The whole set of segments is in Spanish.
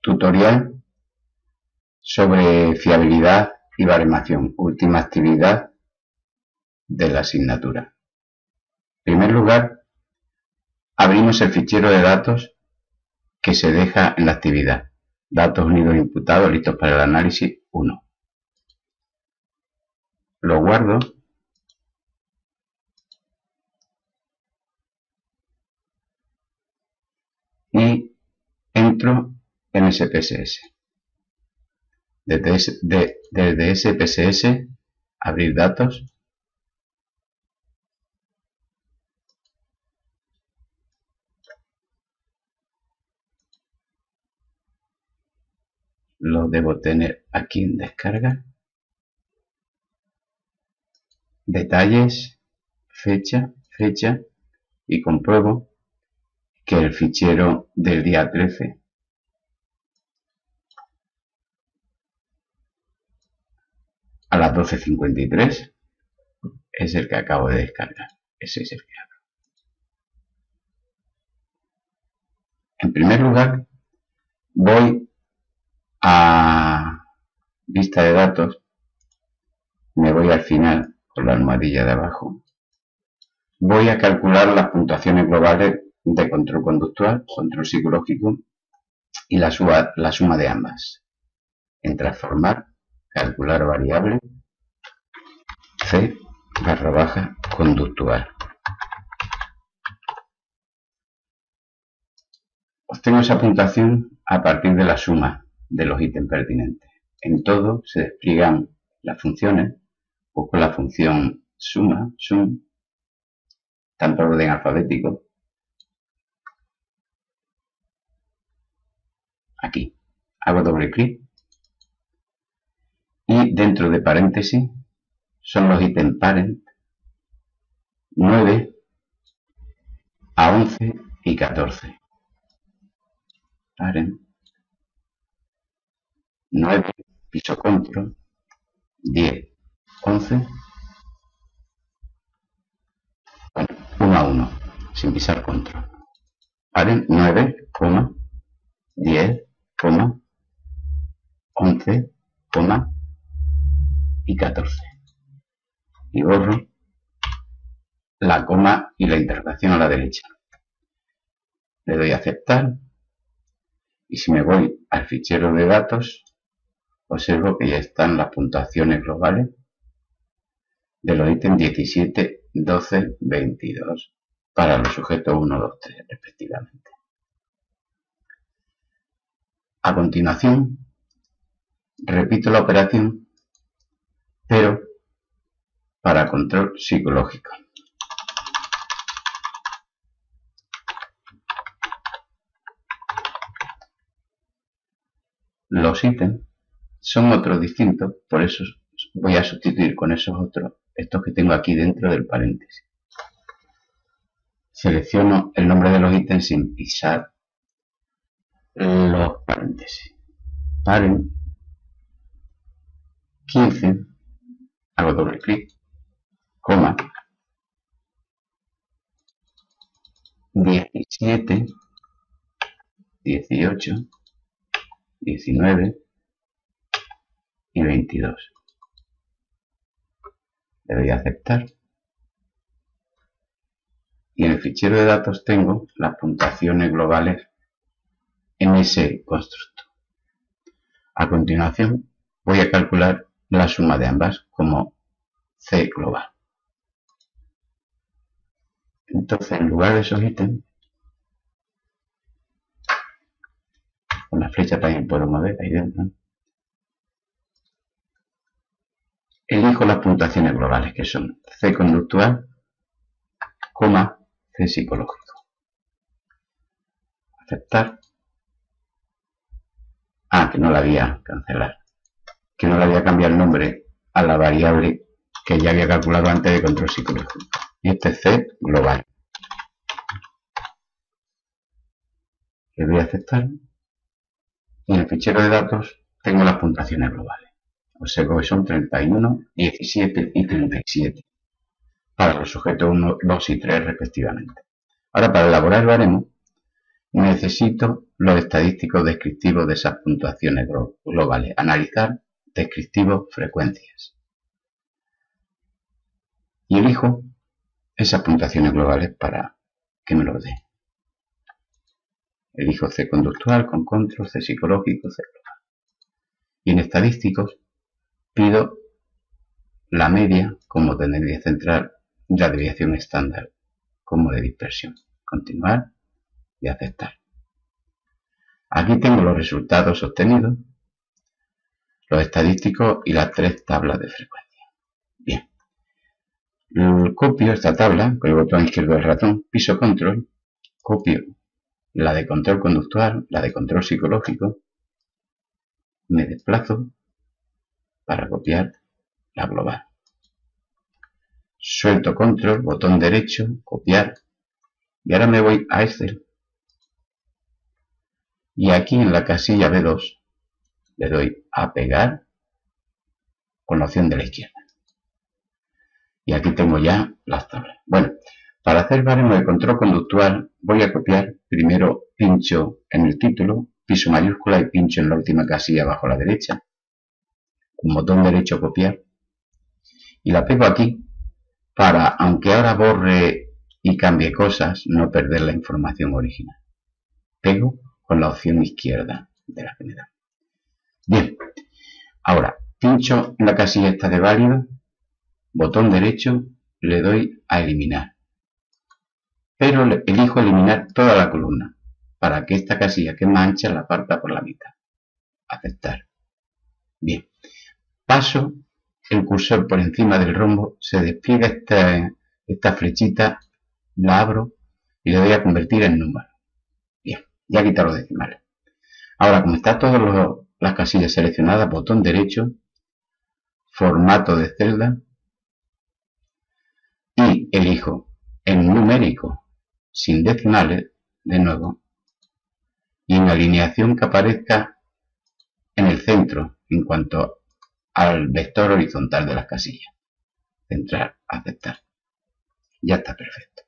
Tutorial sobre fiabilidad y baremación, última actividad de la asignatura. En primer lugar, abrimos el fichero de datos que se deja en la actividad. Datos unidos imputados listos para el análisis 1. Lo guardo y entro en SPSS. Desde SPSS, abrir datos. Lo debo tener aquí en descarga. Detalles, fecha y compruebo que el fichero del día 13 a las 12:53 es el que acabo de descargar. Ese es el que abro. En primer lugar, voy a vista de datos, me voy al final con la almohadilla de abajo. Voy a calcular las puntuaciones globales de control conductual, control psicológico y la suma de ambas. En transformar, calcular variable C/conductual. Obtengo esa puntuación a partir de la suma de los ítems pertinentes. En todo se despliegan las funciones. Busco la función suma, sum, tanto en orden alfabético. Aquí hago doble clic y dentro de paréntesis son los ítems parent 9 a 11 y 14. Parent 9, piso control, 10, 11, bueno, 1 a 1, sin pisar control. Parent 9, 10, 11, y 14. Y borro la coma y la interrogación a la derecha. Le doy a aceptar. Y si me voy al fichero de datos, observo que ya están las puntuaciones globales de los ítems 17, 12, 22 para los sujetos 1, 2, 3 respectivamente. A continuación, repito la operación, pero para control psicológico. Los ítems son otros distintos, por eso voy a sustituir con esos otros, estos que tengo aquí dentro del paréntesis. Selecciono el nombre de los ítems sin pisar los paréntesis. Parent 15, hago doble clic, coma, 17, 18, 19 y 22. Le doy a aceptar. Y en el fichero de datos tengo las puntuaciones globales en ese constructo. A continuación voy a calcular la suma de ambas como C global. Entonces, en lugar de esos ítems, con la flecha también puedo mover ahí dentro, elijo las puntuaciones globales, que son C conductual, C psicológico. Aceptar. Que no la había cancelar. Que no le había cambiado el nombre a la variable que ya había calculado antes de control psicológico. Y este es C global. Le doy a aceptar. Y en el fichero de datos tengo las puntuaciones globales. Observo que son 31, 17 y 37 para los sujetos 1, 2 y 3 respectivamente. Ahora, para elaborar el baremo, necesito los estadísticos descriptivos de esas puntuaciones globales. Analizar descriptivos frecuencias. Y elijo esas puntuaciones globales para que me los dé. Elijo C conductual con control, C psicológico, C global. Y en estadísticos pido la media como tendencia central y la desviación estándar como de dispersión. Continuar y aceptar. Aquí tengo los resultados obtenidos, los estadísticos y las 3 tablas de frecuencia. Bien. Copio esta tabla con el botón izquierdo del ratón, piso control, copio la de control conductual, la de control psicológico, me desplazo para copiar la global. Suelto control, botón derecho, copiar, y ahora me voy a Excel. Y aquí en la casilla B2 le doy a pegar con la opción de la izquierda. Y aquí tengo ya las tablas. Bueno, para hacer baremo de control conductual voy a copiar. Primero pincho en el título, piso mayúscula y pincho en la última casilla abajo a la derecha. Con botón derecho copiar. Y la pego aquí para, aunque ahora borre y cambie cosas, no perder la información original. Pego con la opción izquierda de la que me da. Bien, ahora pincho en la casilla esta de válido, botón derecho, le doy a eliminar. Pero elijo eliminar toda la columna para que esta casilla que es más ancha la parta por la mitad. Aceptar. Bien, paso el cursor por encima del rombo, se despliega esta flechita, la abro y le doy a convertir en número. Bien, ya he quitado los decimales. Ahora, como está todas las casillas seleccionadas, botón derecho, formato de celda y elijo en numérico sin decimales, de nuevo, y en alineación que aparezca en el centro en cuanto al vector horizontal de las casillas. Centrar, aceptar. Ya está perfecto.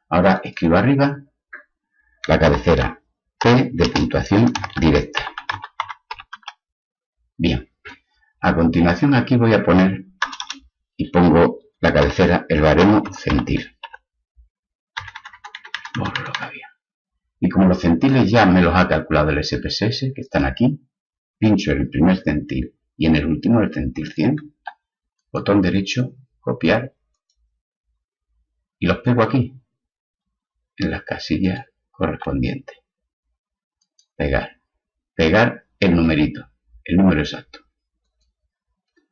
Ahora escribo arriba la cabecera P de puntuación directa. Bien. A continuación aquí voy a poner y pongo la cabecera el baremo centil. Borro lo que había. Y como los centiles ya me los ha calculado el SPSS, que están aquí, pincho en el primer centil y en el último el centil 100, botón derecho, copiar, y los pego aquí, en las casillas correspondientes. Pegar. Pegar el numerito, el número exacto.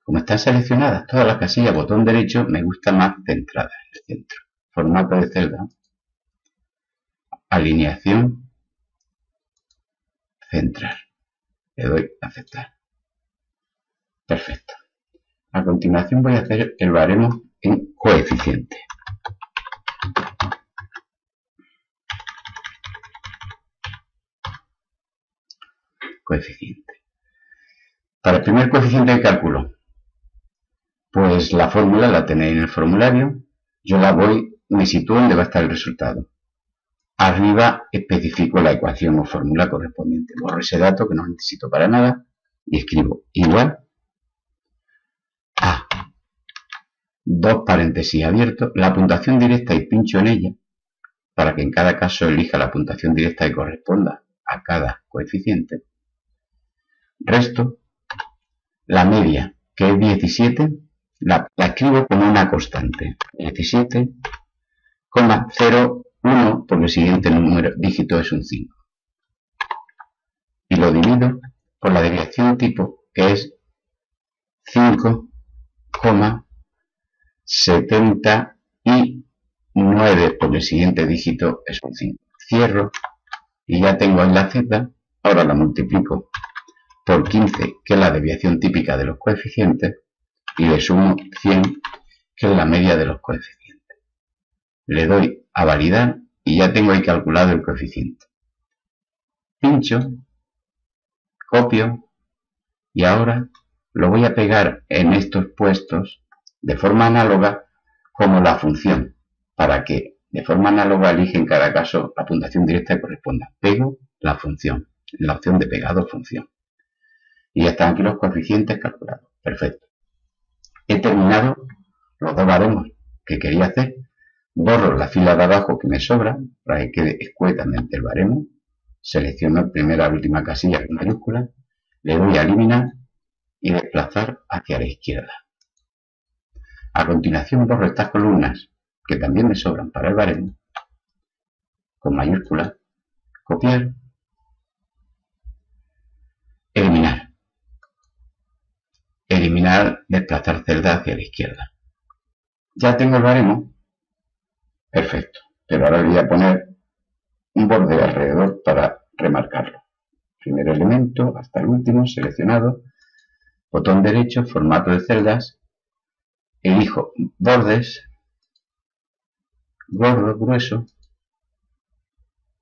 Como están seleccionadas todas las casillas, botón derecho, me gusta más centrada en el centro. Formato de celda. Alineación. Centrar. Le doy a aceptar. Perfecto. A continuación voy a hacer el baremo en coeficiente. Coeficiente. Para el primer coeficiente de cálculo, pues la fórmula la tenéis en el formulario. Yo me sitúo donde va a estar el resultado. Arriba especifico la ecuación o fórmula correspondiente. Borro ese dato que no necesito para nada y escribo igual a, dos paréntesis abiertos, la puntuación directa y pincho en ella para que en cada caso elija la puntuación directa que corresponda a cada coeficiente. Resto, la media, que es 17, la escribo como una constante. 17,01 porque el siguiente dígito es un 5. Y lo divido por la desviación tipo, que es 5,79 porque el siguiente dígito es un 5. Cierro y ya tengo ahí la z. Ahora la multiplico por 15, que es la desviación típica de los coeficientes, y le sumo 100, que es la media de los coeficientes. Le doy a validar y ya tengo ahí calculado el coeficiente. Pincho, copio y ahora lo voy a pegar en estos puestos de forma análoga como la función, para que de forma análoga elige en cada caso la puntuación directa que corresponda. Pego la función, la opción de pegado función. Y ya están aquí los coeficientes calculados. Perfecto. He terminado los dos baremos que quería hacer. Borro la fila de abajo que me sobra para que quede escuetamente el baremo. Selecciono primera y última casilla con mayúscula. Le doy a eliminar y desplazar hacia la izquierda. A continuación borro estas columnas que también me sobran para el baremo. Con mayúscula. Copiar. Eliminar. Eliminar, desplazar celda hacia la izquierda. Ya tengo el baremo. Perfecto. Pero ahora le voy a poner un borde alrededor para remarcarlo. Primer elemento hasta el último, seleccionado. Botón derecho, formato de celdas. Elijo bordes. Gordo, grueso.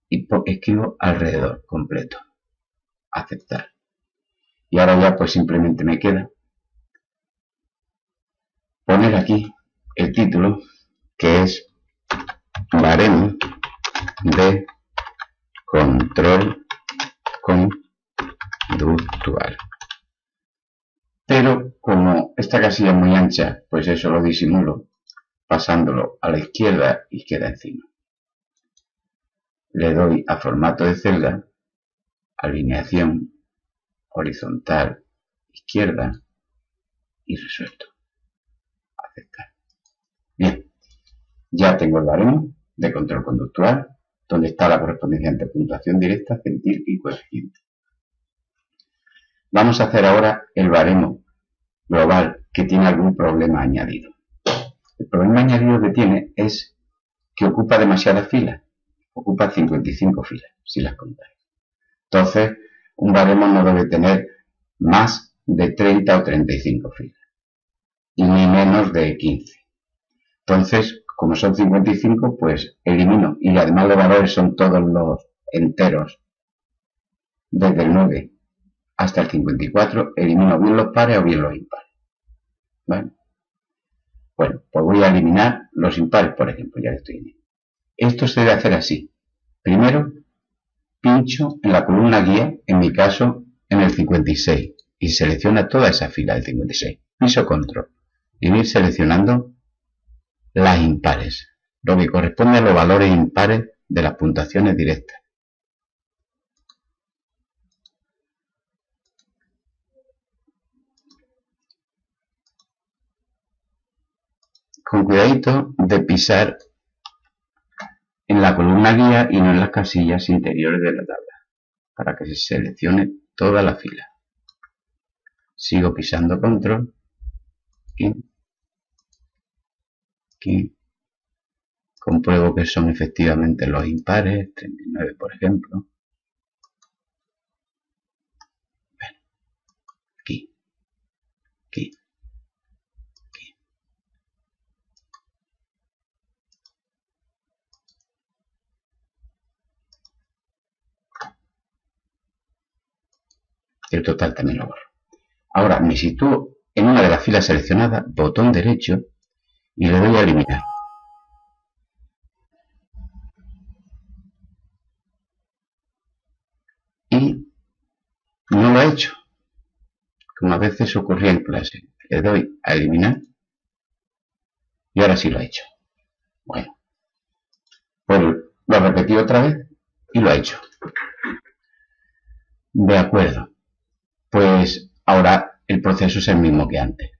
Y escribo alrededor, completo. Aceptar. Y ahora ya pues simplemente me queda poner aquí el título, que es baremo de control conductual. Pero como esta casilla es muy ancha, pues eso lo disimulo pasándolo a la izquierda y queda encima. Le doy a formato de celda, alineación horizontal, izquierda y resuelto. Aceptar. Bien, ya tengo el baremo de control conductual, donde está la correspondencia entre puntuación directa, centil y coeficiente. Vamos a hacer ahora el baremo global que tiene algún problema añadido. El problema añadido que tiene es que ocupa demasiadas filas. Ocupa 55 filas, si las contáis. Entonces, un baremo no debe tener más de 30 o 35 filas. Y ni menos de 15. Entonces, como son 55, pues elimino. Y además los valores son todos los enteros. Desde el 9 hasta el 54, elimino bien los pares o bien los impares. ¿Vale? Bueno, pues voy a eliminar los impares, por ejemplo, ya que estoy en ello. Esto se debe hacer así. Primero, pincho en la columna guía, en mi caso, en el 56, y selecciona toda esa fila del 56. Piso control y voy seleccionando las impares, lo que corresponde a los valores impares de las puntuaciones directas. Con cuidadito de pisar en la columna guía y no en las casillas interiores de la tabla, para que se seleccione toda la fila. Sigo pisando control. Aquí. Compruebo que son efectivamente los impares, 39 por ejemplo. Bueno, aquí. El total también lo borro. Ahora me sitúo en una de las filas seleccionadas, botón derecho, y le doy a eliminar. Y no lo he hecho, como a veces ocurría en clase. Le doy a eliminar y ahora sí lo he hecho. Bueno, pues lo repetí otra vez y lo he hecho. De acuerdo. Pues ahora el proceso es el mismo que antes.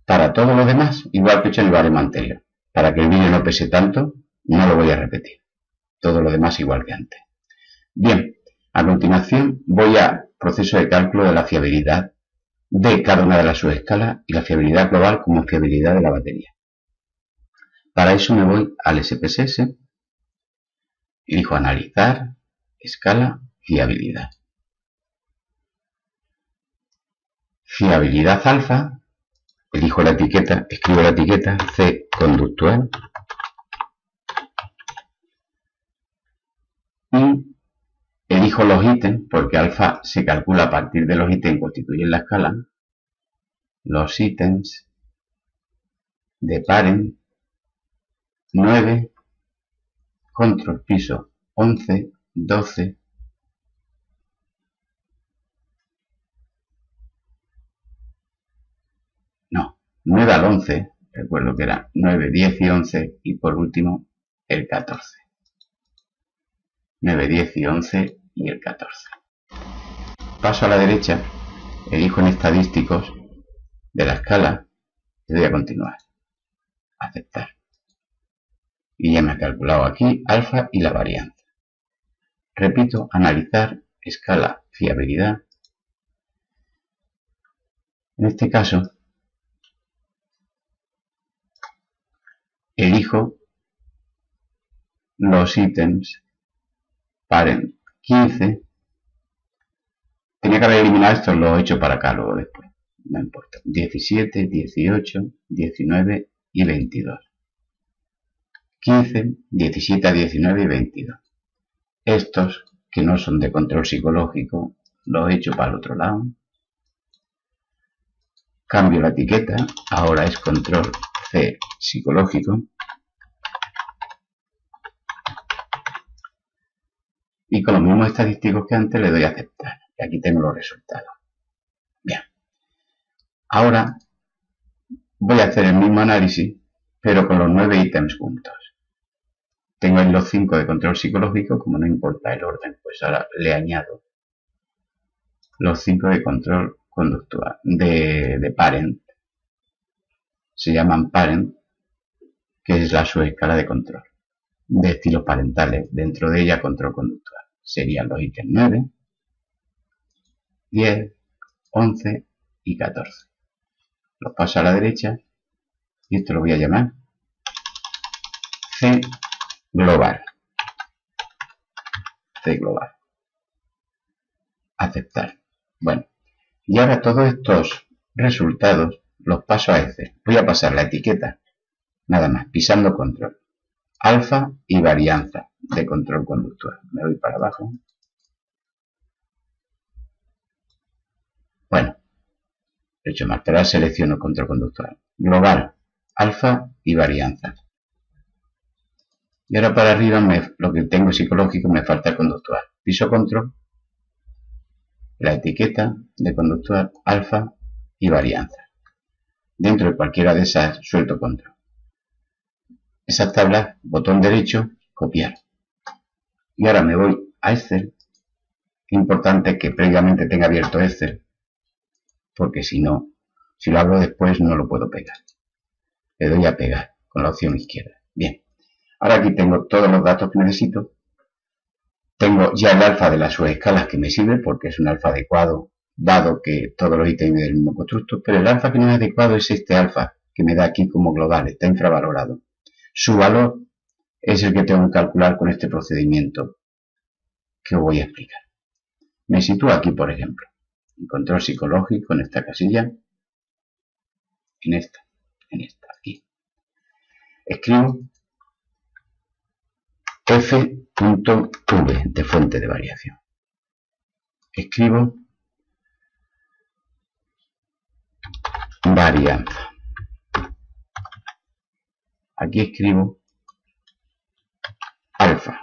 Para todo lo demás, igual que he hecho en el baremo anterior. Para que el vídeo no pese tanto, no lo voy a repetir. Todo lo demás igual que antes. Bien, a continuación voy a proceso de cálculo de la fiabilidad de cada una de las subescalas y la fiabilidad global como fiabilidad de la batería. Para eso me voy al SPSS, elijo analizar, escala, fiabilidad. Fiabilidad alfa, elijo la etiqueta, escribo la etiqueta C conductual y elijo los ítems, porque alfa se calcula a partir de los ítems que constituyen la escala. Los ítems deparen 9 control piso 11, 12, no, 9 al 11, recuerdo que era 9, 10 y 11, y por último el 14. 9, 10 y 11 y el 14. Paso a la derecha, elijo en estadísticos de la escala y doy a continuar. Aceptar. Y ya me ha calculado aquí alfa y la varianza. Repito, analizar, escala, fiabilidad. En este caso, elijo los ítems parent 15. Tenía que haber eliminado esto, lo he hecho para acá luego después. No importa. 17, 18, 19 y 22. 15, 17, 19 y 22. Estos, que no son de control psicológico, los he hecho para el otro lado. Cambio la etiqueta, ahora es control C psicológico. Y con los mismos estadísticos que antes le doy a aceptar. Y aquí tengo los resultados. Bien. Ahora voy a hacer el mismo análisis, pero con los 9 ítems juntos. Tengo ahí los 5 de control psicológico, como no importa el orden, pues ahora le añado los 5 de control conductual, de parent. Se llaman parent, que es la subescala de control, de estilos parentales. Dentro de ella, control conductual. Serían los ítems 9, 10, 11 y 14. Los paso a la derecha y esto lo voy a llamar C global. C global. Aceptar. Bueno, y ahora todos estos resultados los paso a Excel. Voy a pasar la etiqueta, nada más, pisando control. Alfa y varianza de control conductual. Me voy para abajo. Bueno, he hecho mal, pero ahora selecciono control conductual. Global, alfa y varianza. Y ahora para arriba lo que tengo psicológico me falta el conductual. Piso control, la etiqueta de conductual, alfa y varianza. Dentro de cualquiera de esas suelto control. Esas tablas, botón derecho, copiar. Y ahora me voy a Excel. Importante que previamente tenga abierto Excel, porque si no, si lo abro después no lo puedo pegar. Le doy a pegar con la opción izquierda. Bien. Ahora aquí tengo todos los datos que necesito. Tengo ya el alfa de las subescalas que me sirve porque es un alfa adecuado, dado que todos los ítems del mismo constructo, pero el alfa que no es adecuado es este alfa que me da aquí como global, está infravalorado. Su valor es el que tengo que calcular con este procedimiento que os voy a explicar. Me sitúo aquí, por ejemplo, en control psicológico, en esta casilla, en esta, aquí. Escribo f.v de fuente de variación. Escribo varianza. Aquí escribo alfa.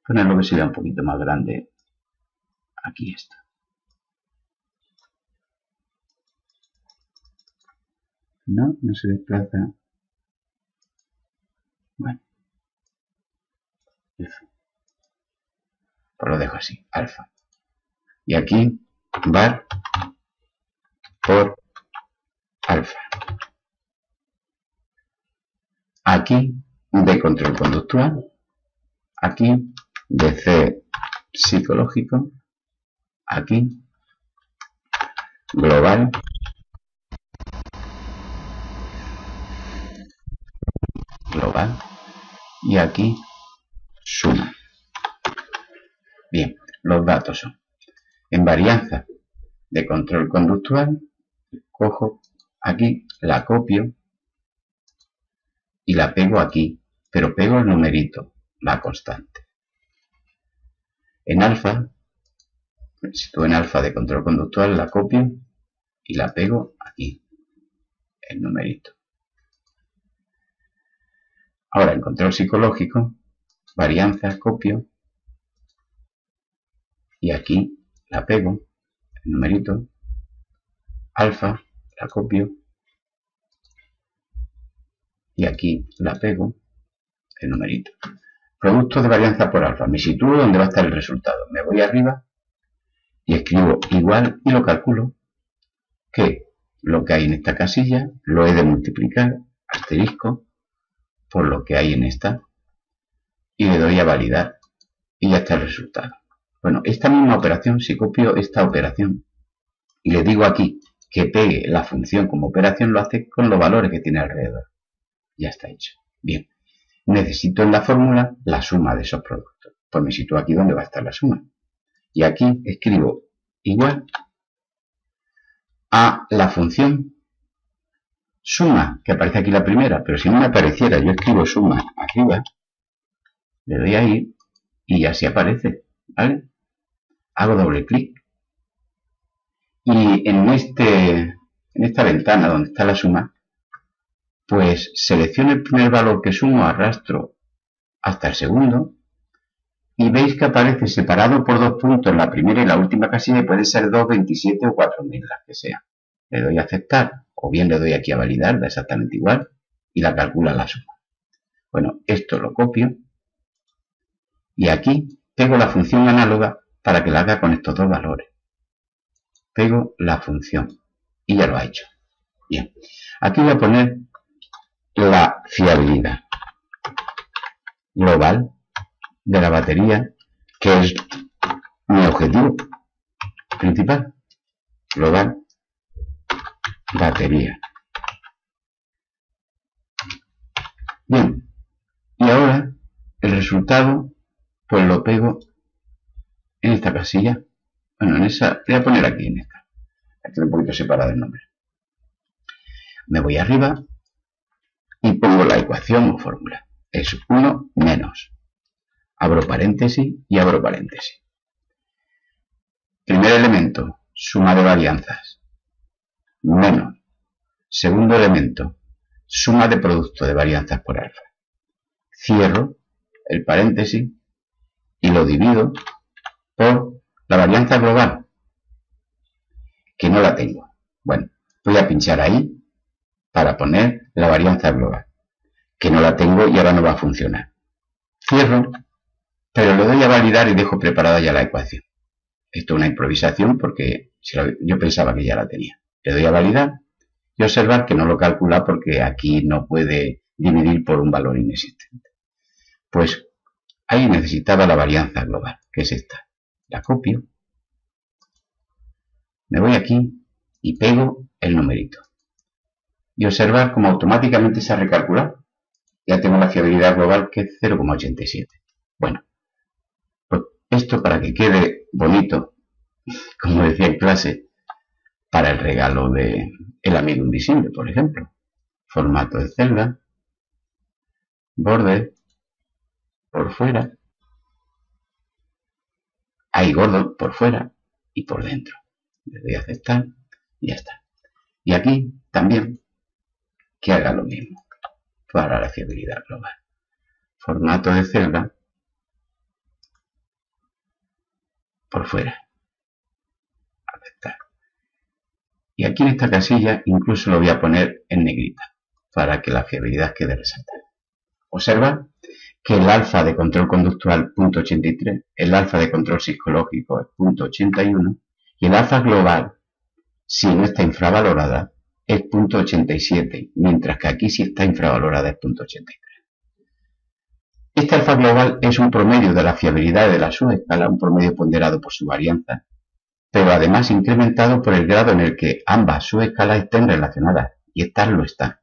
Ponerlo que sea un poquito más grande. Aquí está. No se desplaza. Bueno. F. Pues lo dejo así, alfa. Y aquí, var por alfa. Aquí, de control conductual. Aquí, de C psicológico. Aquí, global. Global. Y aquí, suma. Bien, los datos son, en varianza de control conductual, cojo aquí, la copio y la pego aquí, pero pego el numerito, la constante. En alfa, me sitúo en alfa de control conductual, la copio y la pego aquí, el numerito. Ahora en control psicológico, varianza, copio, y aquí la pego, el numerito, alfa, la copio, y aquí la pego, el numerito. Producto de varianza por alfa, me sitúo donde va a estar el resultado, me voy arriba y escribo igual y lo calculo, que lo que hay en esta casilla lo he de multiplicar, asterisco, por lo que hay en esta, y le doy a validar, y ya está el resultado. Bueno, esta misma operación, si copio esta operación, y le digo aquí que pegue la función como operación, lo hace con los valores que tiene alrededor. Ya está hecho. Bien, necesito en la fórmula la suma de esos productos. Pues me sitúo aquí donde va a estar la suma. Y aquí escribo igual a la función suma, que aparece aquí la primera, pero si no me apareciera, yo escribo suma arriba, le doy ahí y así aparece, ¿vale? Hago doble clic y en esta ventana donde está la suma, pues selecciono el primer valor que sumo, arrastro hasta el segundo y veis que aparece separado por 2 puntos la primera y la última casilla, y puede ser 2, 27 o 4000, las que sea. Le doy a aceptar o bien le doy aquí a validar, da exactamente igual, y la calcula la suma. Bueno, esto lo copio y aquí pego la función análoga para que la haga con estos dos valores. Pego la función y ya lo ha hecho. Bien, aquí voy a poner la fiabilidad global de la batería, que es mi objetivo principal. Global batería. Bien, y ahora el resultado pues lo pego en esta casilla. Bueno, en esa, voy a poner aquí en esta. Aquí un poquito separado el nombre. Me voy arriba y pongo la ecuación o fórmula. Es 1 menos. Abro paréntesis y abro paréntesis. Primer elemento, suma de varianzas. Menos. Segundo elemento, suma de producto de varianzas por alfa. Cierro el paréntesis y lo divido por la varianza global, que no la tengo. Bueno, voy a pinchar ahí para poner la varianza global, que no la tengo y ahora no va a funcionar. Cierro, pero le doy a validar y dejo preparada ya la ecuación. Esto es una improvisación porque yo pensaba que ya la tenía. Le doy a validar y observar que no lo calcula porque aquí no puede dividir por un valor inexistente. Pues ahí necesitaba la varianza global, que es esta. La copio, me voy aquí y pego el numerito. Y observar cómo automáticamente se ha recalculado. Ya tengo la fiabilidad global, que es 0,87. Bueno, pues esto, para que quede bonito, como decía en clase, para el regalo de El amigo invisible, por ejemplo. Formato de celda, borde, por fuera, ahí gordo, por fuera y por dentro. Le doy a aceptar y ya está. Y aquí también que haga lo mismo para la fiabilidad global. Formato de celda, por fuera, aceptar. Y aquí en esta casilla incluso lo voy a poner en negrita para que la fiabilidad quede resaltada. Observa que el alfa de control conductual .83, el alfa de control psicológico es .81 y el alfa global, si no está infravalorada, es .87, mientras que aquí si está infravalorada es .83. Este alfa global es un promedio de la fiabilidad de la subescala, un promedio ponderado por su varianza, pero además incrementado por el grado en el que ambas subescalas estén relacionadas, y estas lo están.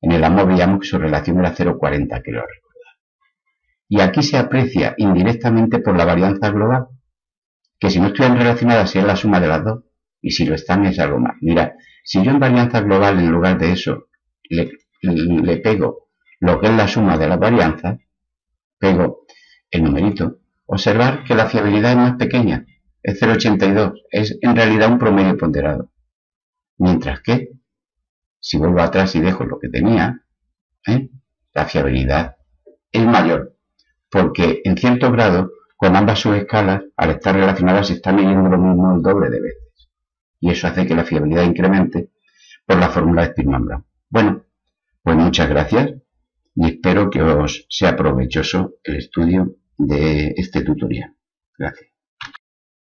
En el AMO veíamos que su relación era 0,40, que lo recordar. Y aquí se aprecia indirectamente por la varianza global, que si no estuvieran relacionadas es la suma de las dos, y si lo están es algo más. Mira, si yo en varianza global en lugar de eso le pego lo que es la suma de las varianzas, pego el numerito, observar que la fiabilidad es más pequeña, es 0,82, es en realidad un promedio ponderado. Mientras que, si vuelvo atrás y dejo lo que tenía, la fiabilidad es mayor, porque en cierto grado, con ambas subescalas, al estar relacionadas, se está midiendo lo mismo el doble de veces. Y eso hace que la fiabilidad incremente por la fórmula de Spearman-Brown. Bueno, pues muchas gracias y espero que os sea provechoso el estudio de este tutorial. Gracias.